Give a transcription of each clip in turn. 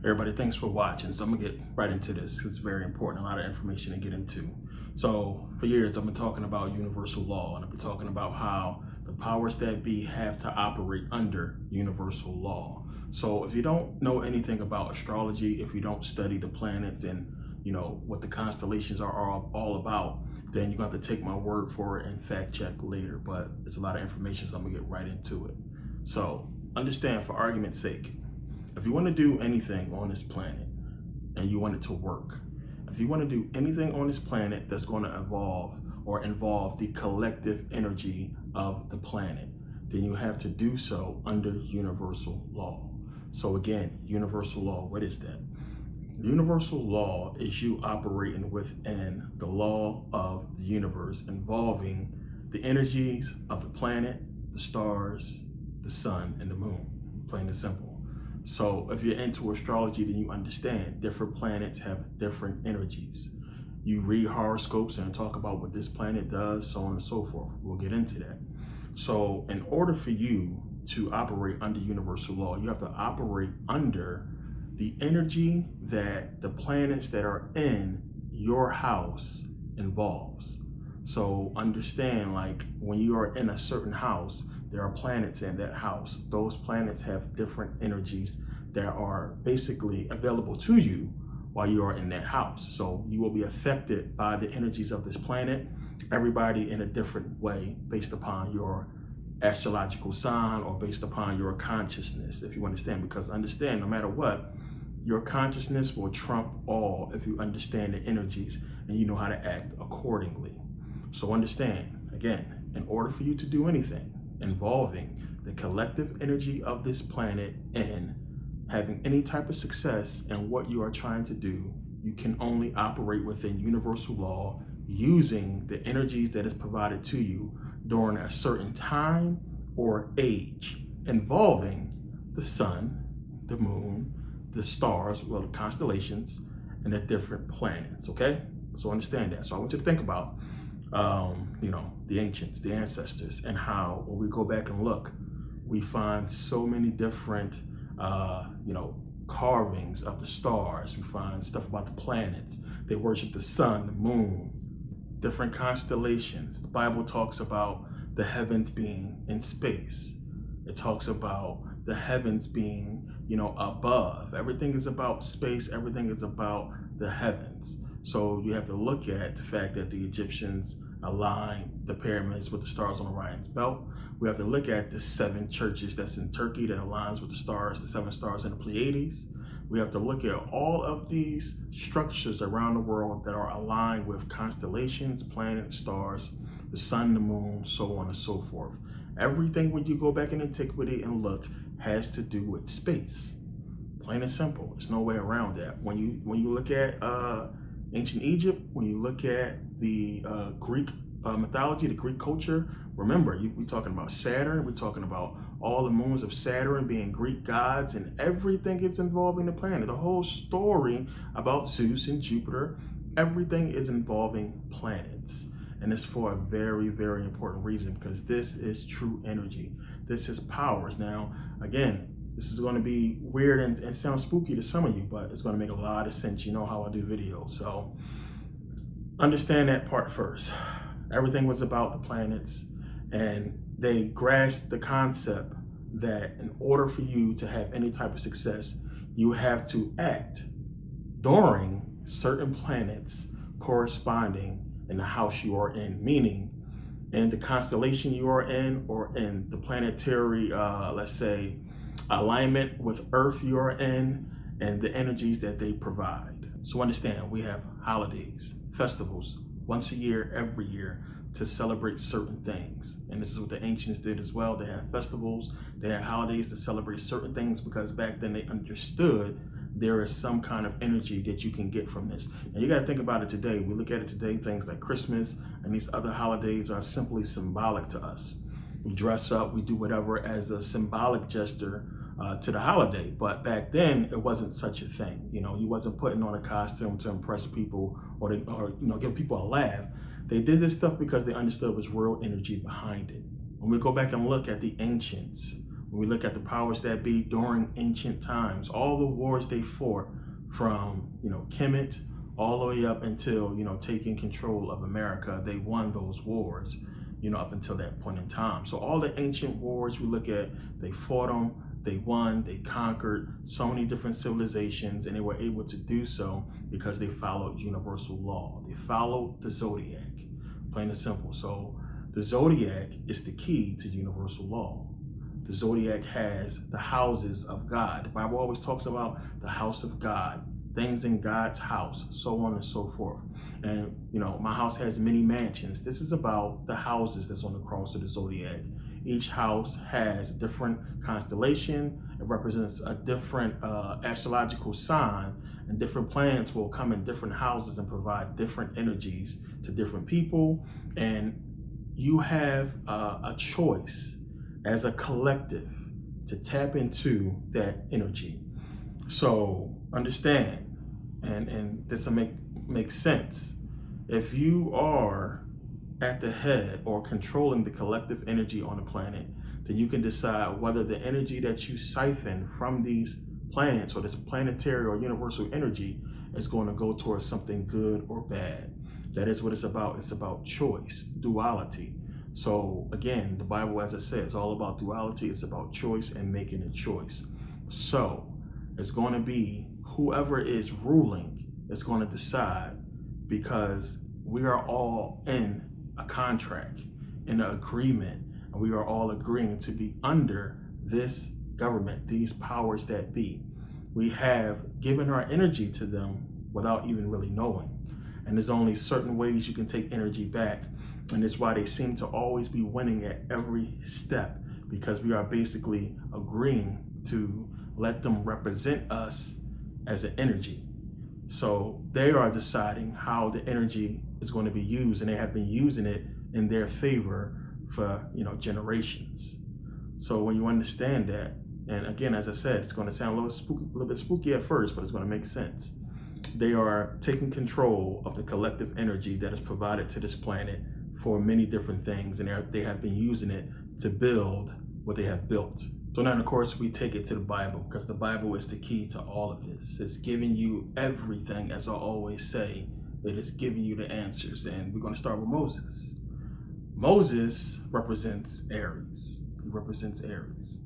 Everybody, thanks for watching. So I'm gonna get right into this. It's very important, a lot of information to get into. So for years, I've been talking about universal law, and I've been talking about how the powers that be have to operate under universal law. So if you don't know anything about astrology, if you don't study the planets and what the constellations are all about, then you're going to have to take my word for it and fact check later. But it's a lot of information, so I'm gonna get right into it. So understand, for argument's sake, if you want to do anything on this planet and you want it to work, if you want to do anything on this planet that's going to involve the collective energy of the planet, then you have to do so under universal law. So again, universal law, what is that? Universal law is you operating within the law of the universe, involving the energies of the planet, the stars, the sun, and the moon, plain and simple. So if you're into astrology, then you understand different planets have different energies. You read horoscopes and talk about what this planet does, so on and so forth. We'll get into that. So in order for you to operate under universal law, you have to operate under the energy that the planets that are in your house involves. So understand, like when you are in a certain house, there are planets in that house. Those planets have different energies that are basically available to you while you are in that house. So you will be affected by the energies of this planet, everybody in a different way based upon your astrological sign or based upon your consciousness, if you understand. Because understand, no matter what, your consciousness will trump all if you understand the energies and you know how to act accordingly. So understand, again, in order for you to do anything involving the collective energy of this planet and having any type of success in what you are trying to do, you can only operate within universal law using the energies that is provided to you during a certain time or age, involving the sun, the moon, the stars, well, the constellations, and the different planets, okay? So understand that. So I want you to think about, the ancients, the ancestors, and how when we go back and look, we find so many different, carvings of the stars. We find stuff about the planets. They worship the sun, the moon, different constellations. The Bible talks about the heavens being in space. It talks about the heavens being, above. Everything is about space. Everything is about the heavens. So you have to look at the fact that the Egyptians aligned the pyramids with the stars on Orion's belt. We have to look at the 7 churches that's in Turkey that aligns with the stars, the 7 stars in the Pleiades. We have to look at all of these structures around the world that are aligned with constellations, planets, stars, the sun, the moon, so on and so forth. Everything, when you go back in antiquity and look, has to do with space. Plain and simple. There's no way around that. When you look at ancient Egypt, when you look at the Greek mythology, the Greek culture, remember, we're talking about Saturn, we're talking about all the moons of Saturn being Greek gods, and everything is involving the planet. The whole story about Zeus and Jupiter, everything is involving planets. And it's for a very, very important reason, because this is true energy. This is powers. Now, again, this is going to be weird and sound spooky to some of you, but it's going to make a lot of sense. You know how I do videos. So understand that part first. Everything was about the planets, and they grasped the concept that in order for you to have any type of success, you have to act during certain planets corresponding in the house you are in, meaning in the constellation you are in, or in the planetary, let's say, alignment with Earth you are in, and the energies that they provide. So understand, we have holidays, festivals, once a year, every year, to celebrate certain things. And this is what the ancients did as well. They had festivals, they had holidays to celebrate certain things, because back then they understood there is some kind of energy that you can get from this. And you got to think about it today. We look at it today, things like Christmas and these other holidays are simply symbolic to us. We dress up, we do whatever as a symbolic gesture to the holiday. But back then, it wasn't such a thing. You wasn't putting on a costume to impress people or give people a laugh. They did this stuff because they understood there was real energy behind it. When we go back and look at the ancients, When we look at the powers that be during ancient times, all the wars they fought from, Kemet all the way up until, taking control of America, they won those wars, up until that point in time. So all the ancient wars we look at, they fought them, they won, they conquered so many different civilizations, and they were able to do so because they followed universal law. They followed the zodiac, plain and simple. So the zodiac is the key to universal law. The zodiac has the houses of God. The Bible always talks about the house of God, things in God's house, so on and so forth. And, my house has many mansions. This is about the houses that's on the cross of the zodiac. Each house has a different constellation. It represents a different astrological sign, and different planets will come in different houses and provide different energies to different people. And you have a choice as a collective to tap into that energy. So understand, and this will make sense. If you are at the head or controlling the collective energy on the planet, then you can decide whether the energy that you siphon from these planets or this planetary or universal energy is going to go towards something good or bad. That is what it's about. It's about choice, duality. So again, the Bible, as I said, it's all about duality. It's about choice and making a choice. So it's going to be whoever is ruling is going to decide, because we are all in a contract, in an agreement, and we are all agreeing to be under this government, these powers that be. We have given our energy to them without even really knowing. And there's only certain ways you can take energy back. And it's why they seem to always be winning at every step, because we are basically agreeing to let them represent us as an energy. So they are deciding how the energy is going to be used, and they have been using it in their favor for generations. So when you understand that, and again, as I said, it's going to sound a little bit spooky at first, but it's going to make sense. They are taking control of the collective energy that is provided to this planet for many different things, and they have been using it to build what they have built. So now, of course, we take it to the Bible, because the Bible is the key to all of this. It's giving you everything, as I always say. It is giving you the answers, and we're going to start with Moses. Moses represents Aries. He represents Aries.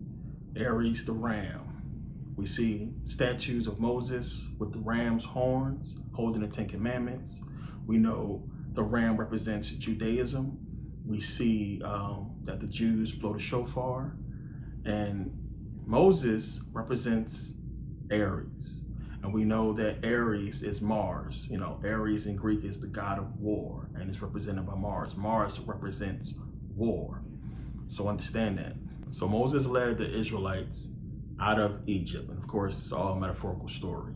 Aries, the ram. We see statues of Moses with the ram's horns holding the Ten Commandments. We know the ram represents Judaism. We see that the Jews blow the shofar. And Moses represents Aries. And we know that Aries is Mars. Aries in Greek is the god of war, and it's represented by Mars. Mars represents war. So understand that. So Moses led the Israelites out of Egypt. And of course, it's all a metaphorical story.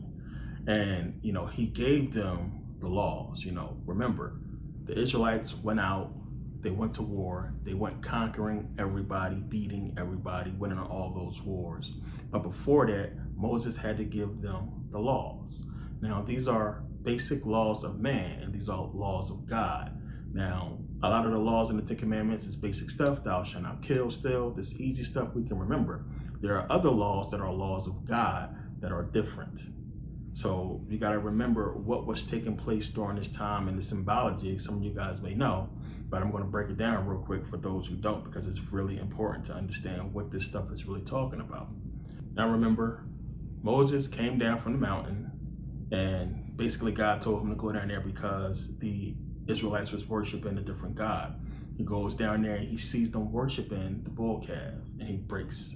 And, he gave them the laws. Remember, the Israelites went out, they went to war, they went conquering everybody, beating everybody, winning on all those wars. But before that, Moses had to give them the laws. Now, these are basic laws of man, and these are laws of God. Now, a lot of the laws in the Ten Commandments is basic stuff. Thou shalt not kill, steal. This easy stuff we can remember. There are other laws that are laws of God that are different. So you got to remember what was taking place during this time and the symbology. Some of you guys may know, but I'm going to break it down real quick for those who don't, because it's really important to understand what this stuff is really talking about. Now remember, Moses came down from the mountain, and basically God told him to go down there because the Israelites was worshiping a different God. He goes down there and he sees them worshiping the bull calf, and he breaks,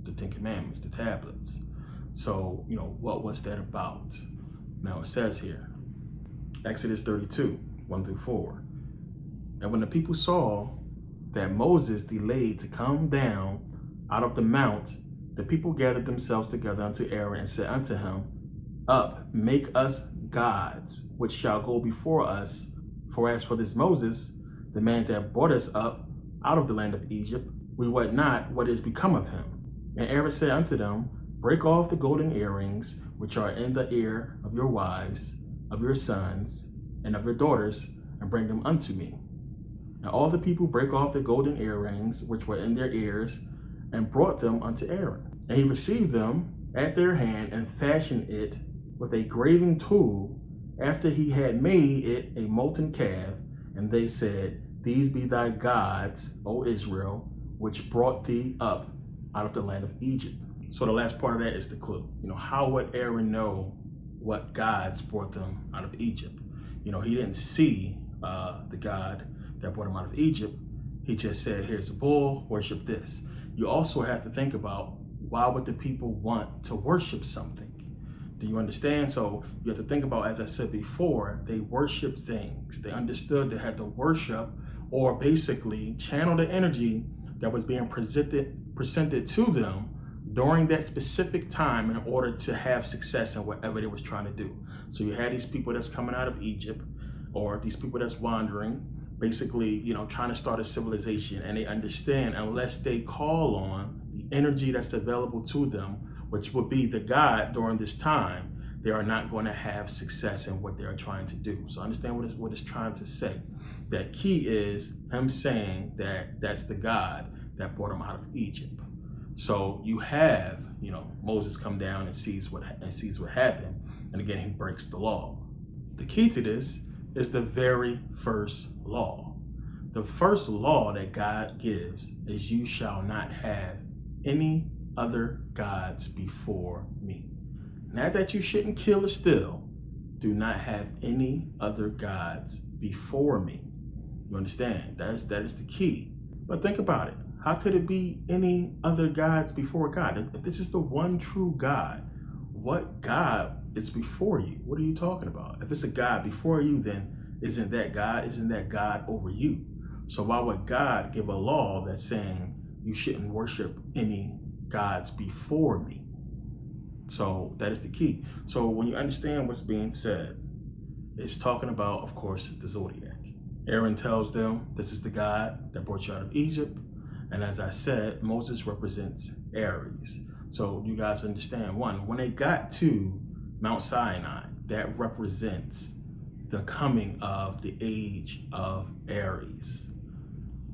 the Ten Commandments, the tablets. So, what was that about? Now it says here, Exodus 32, 1-4. And when the people saw that Moses delayed to come down out of the mount, the people gathered themselves together unto Aaron and said unto him, Up, make us gods, which shall go before us. For as for this Moses, the man that brought us up out of the land of Egypt, we wot not what is become of him. And Aaron said unto them, Break off the golden earrings which are in the ear of your wives, of your sons, and of your daughters, and bring them unto me. And all the people brake off the golden earrings which were in their ears, and brought them unto Aaron. And he received them at their hand and fashioned it with a graving tool after he had made it a molten calf. And they said, These be thy gods, O Israel, which brought thee up out of the land of Egypt. So the last part of that is the clue. How would Aaron know what gods brought them out of Egypt? He didn't see the God that brought him out of Egypt. He just said, here's a bull, worship this. You also have to think about, why would the people want to worship something? Do you understand? So you have to think about, as I said before, they worship things. They understood they had to worship, or basically channel the energy that was being presented to them during that specific time in order to have success in whatever they was trying to do. So you had these people that's coming out of Egypt, or these people that's wandering, basically, trying to start a civilization, and they understand unless they call on the energy that's available to them, which would be the God during this time, they are not going to have success in what they are trying to do. So understand what it's trying to say. That key is him saying that that's the God that brought him out of Egypt. So you have, Moses come down and sees what happened, and again he breaks the law. The key to this is the very first law. The first law that God gives is, you shall not have any other gods before me. Not that you shouldn't kill or steal. Do not have any other gods before me. You understand? That is the key. But think about it. How could it be any other gods before God? If this is the one true God, what God is before you? What are you talking about? If it's a God before you, then isn't that God? Isn't that God over you? So why would God give a law that's saying you shouldn't worship any gods before me? So that is the key. So when you understand what's being said, it's talking about, of course, the zodiac. Aaron tells them, this is the God that brought you out of Egypt. And as I said, Moses represents Aries. So you guys understand, one, when they got to Mount Sinai, that represents the coming of the age of Aries.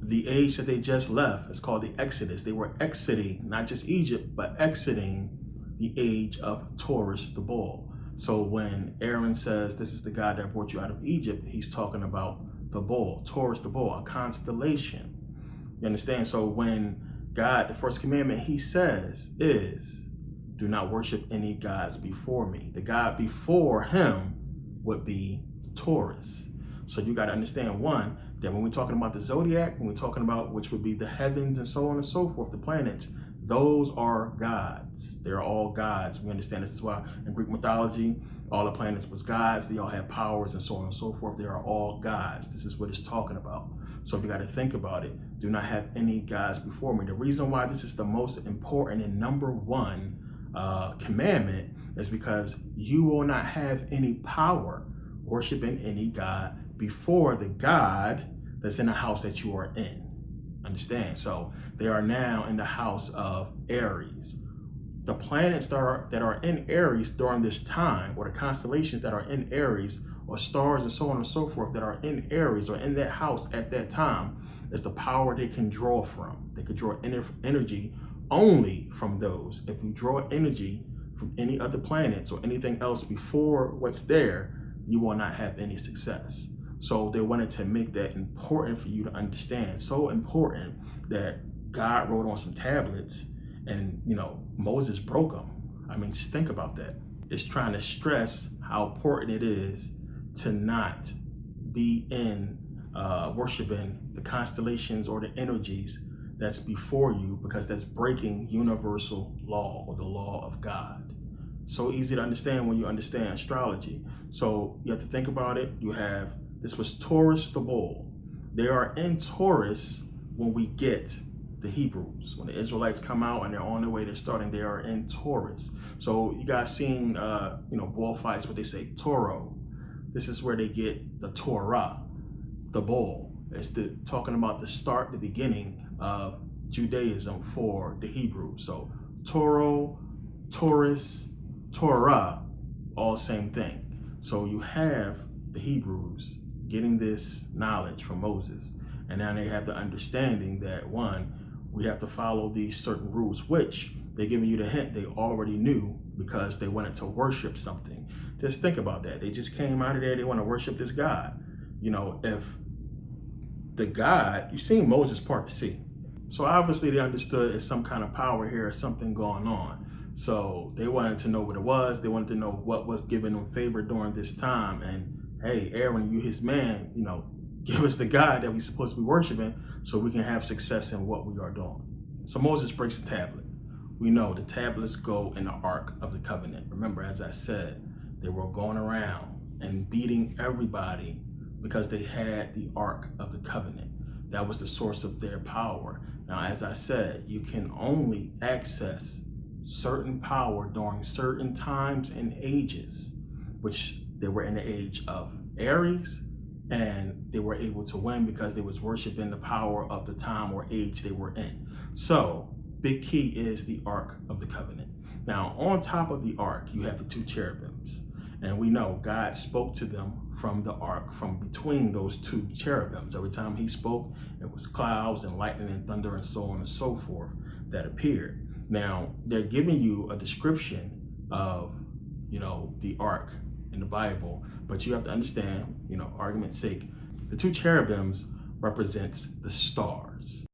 The age that they just left is called the Exodus. They were exiting, not just Egypt, but exiting the age of Taurus, the bull. So when Aaron says, this is the God that brought you out of Egypt, he's talking about the bull, Taurus, the bull, a constellation. You understand? So when God, the first commandment he says is, do not worship any gods before me. The God before him would be Taurus. So you got to understand, one, that when we're talking about the zodiac, when we're talking about which would be the heavens and so on and so forth, the planets, those are gods. They're all gods. We understand this is why in Greek mythology, all the planets was gods. They all have powers and so on and so forth. They are all gods. This is what it's talking about. So we got to think about it. Do not have any gods before me. The reason why this is the most important and number one commandment is because you will not have any power worshiping any god before the God that's in the house that you are in. Understand? So they are now in the house of Aries. The planets that are in Aries during this time, or the constellations that are in Aries, or stars and so on and so forth that are in Aries or in that house at that time, is the power they can draw from. They could draw energy only from those. If you draw energy from any other planets or anything else before what's there, you will not have any success. So they wanted to make that important for you to understand. So important that God wrote on some tablets and, Moses broke them. I mean, just think about that. It's trying to stress how important it is to not be in worshiping the constellations or the energies that's before you, because that's breaking universal law or the law of God. So easy to understand when you understand astrology. So you have to think about it. This was Taurus the bull. They are in Taurus when we get the Hebrews. When the Israelites come out and they're on their way to starting, they are in Taurus. So you guys seen, bullfights where they say Toro. This is where they get the Torah, the bull. It's talking about the start, the beginning of Judaism for the Hebrews. So Toro, Taurus, Torah, all same thing. So you have the Hebrews getting this knowledge from Moses. And now they have the understanding that, one, we have to follow these certain rules, which they're giving you the hint they already knew because they wanted to worship something. Just think about that. They just came out of there, they want to worship this God. You know, if the God, you seen Moses part the sea. So obviously they understood it's some kind of power here, something going on. So they wanted to know what it was. They wanted to know what was giving them favor during this time. And hey, Aaron, you his man, you know, give us the God that we're supposed to be worshiping so we can have success in what we are doing. So Moses breaks the tablet. We know the tablets go in the Ark of the Covenant. Remember, as I said, they were going around and beating everybody because they had the Ark of the Covenant. That was the source of their power. Now, as I said, you can only access certain power during certain times and ages, which they were in the age of Aries, and they were able to win because they was worshiping the power of the time or age they were in. So, big key is the Ark of the Covenant. Now, on top of the Ark, you have the two cherubims. And we know God spoke to them from the Ark, from between those two cherubims. Every time he spoke, it was clouds and lightning and thunder and so on and so forth that appeared. Now, they're giving you a description of, you know, the Ark in the Bible, but you have to understand, you know, argument's sake, the two cherubims represents the stars.